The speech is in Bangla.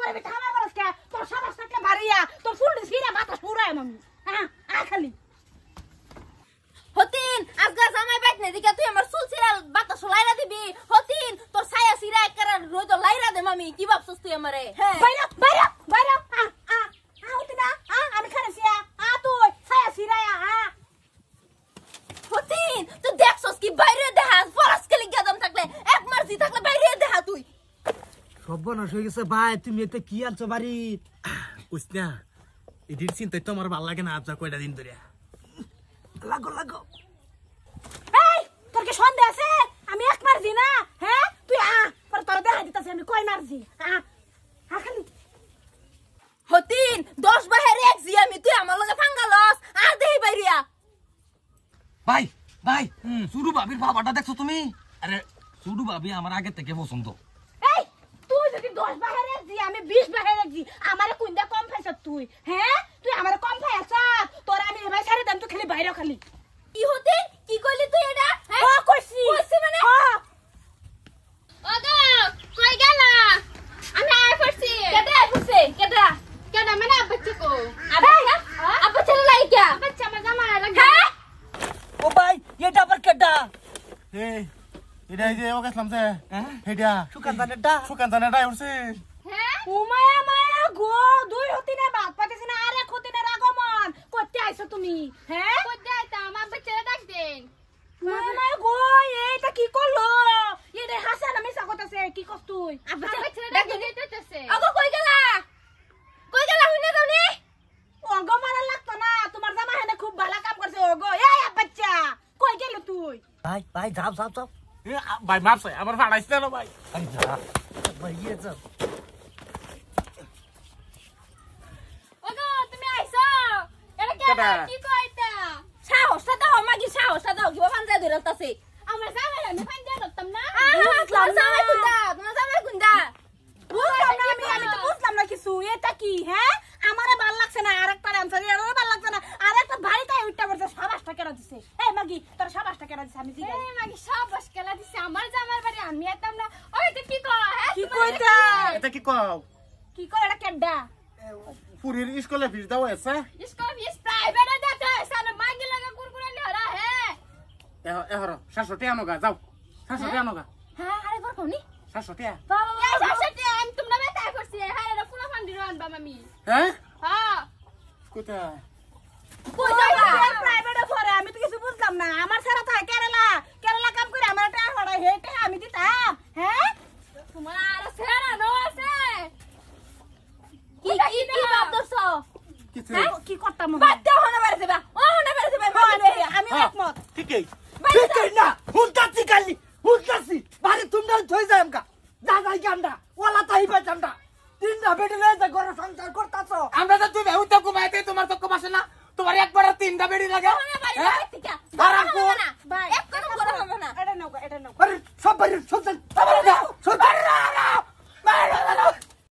করে থামা করস কে তোর সাবাস থাকলে ভারিয়া তোর ফুল সিরা বাতাস পুরায় আমি হ্যাঁ খালি হতিন আজগা জামাই বাইতনে দিকে তুই আমার চুল ছিড়া বাতাস লাইরা দিবি হতিন তোর ছায়া ছিড়া একরা রোজ লাইরা দেম আমি কি ভাবছস তুই আমারে হ্যাঁ বাইরা বাইরা বাইরা হতিন আমি খারাসিয়া তুই ছায়া ছিড়ায়া হতিন তুই দেখছস কি বাইরে দেখা ফরাস কেলি গাদম থাকলে এক মার্জি থাকলে বাইরে দেখা তুই সর্বনাশ হয়ে গেছে ভাই তুমি এতে কি আনছো বাড়ি উস্তা এদিন চিন্তাই তো আমার ভালো লাগে না আজ কয়টা দিন ধরে লাগো লাগো এই তোর কি সন্দেহ আছে আমি এক মারজি না হ্যাঁ তুই পর তোর দেখা দিতাছি আমি কয় মারজি খালি হতিন 10 বাহের এক জি আমি তুই আমার লগে ফাঙ্গা লস আর দেই বাইরিয়া ভাই ভাই সুডু ভাবির বাবাটা দেখছো তুমি আরে সুডু ভাবি আমার আগে থেকে পছন্দ এই তুই যদি 10 বাহের এক জি আমি 20 বাহের এক জি আমারে কুইন্দা কম খাইছ তুই হ্যাঁ তুই আমারে কম খাইছ তোর আমি ভাই ছাড়ে দেন তুই খালি বাইরে খালি কি হতে কি কইলি তুই এটা হ্যাঁ কইছি কইছি মানে ওগো কই গেলা আমি আয় পড়ছি কেডা আয় পড়ছে কেডা কেডা মানে আব্বাচ্চা কো আব্বাচ্চা লাইকা আব্বাচ্চা আমার জামা লাগা ও ভাই এটা আবার কেডা এই এটা এই যে ও গেছলাম যে হেডা সুকান জানাটা উঠছে হ্যাঁ ও মায়া মায়া গো দুই হতিনে বাদ পাইতেছ না আরে হতিনের আগমন করতে আইছো তুমি হ্যাঁ কই যাইতা আমার বাচ্চারা ডাক দেন মায়া মায়া গো এইটা কি করলো এটা হাসান আমি সাকতাছে কি করছ তুই বাচ্চারা ডাক দিতেছে ওগো কই গেলা হইনা দাওনি ওগো মারা লাগতো না তোমার জামা হেনে খুব ভালো কাম করছে ওগো এই বাচ্চা কই গেল তুই ভাই ভাই যাও যাও যাও ভাই মারছে আমার ফাড়াইছে না ভাই আরে যা ভাই ইয়ে যাও ওগো তুমি আইছো এটা কেডা কি কইতা সাহসটা দাও মাগি সাহসটা দাও কি বাবান যা ধরতাছে আমার জামাই আমি ফাইন ধরতাম না তোমার জামাই কুন্দা বুঝলাম না আমি তো বুঝলাম না কিছু এটা কি হ্যাঁ আমারে ভাল লাগছে না আরেকটা আনসার এরও ভাল লাগছে না আরেকটা ভারীটাই উঠটা পড়ছে সাবাসটা কেন দিছে এই মাগি তোর সাবাসটা কেন দিছে আমি জিগাই এই মাগি সাবাস কেলা দিছে আমার জামাইর বাড়ি আমি এতাম না ওই তো কি কয় হ্যাঁ কি কইতা এটা কি কও কি কয় এটা কেডা পুরীর স্কুলে ফিস দাও এসে इसको इस प्राइवेट देते हैं साला मांगी लगा कुरकुरे ले रहा है এহরো 700 টাকা নগা যাও 700 টাকা নগা हां अरे बर कोनी 700 টাকা क्या सासटे हम तुमने बेटा करसी है हां फुला फंडी रन बा मम्मी হ্যাঁ हां কোথা কই যাবা প্রাইভেটে পড়ে আমি তো কিছু বুঝলাম না আমার সারা থাকে কেরালা কাম করে আমার টাকা পড়াই হেটে আমি দিতাম হ্যাঁ তোমার সেরা নো আছে কি বাপদছো কিছু কি করতাম বাদ হনা বারে দেবা ও হনা বারে দেবা আমি একমত ঠিকই ঠিক না হুলতাছি কালি হুলতাছি বাড়ি তোমরা থই যাই আমকা দাদাই কামডা ওলা তাই পাইতামডা তিনটা বেডি লয়ে যা ঘর সংসার করতাছো আমরা তো তুমি উত্তর কুমাইতে তোমার তো কমাছে না তোমার একবার তিনটা বেড়ি লাগে হনা বারে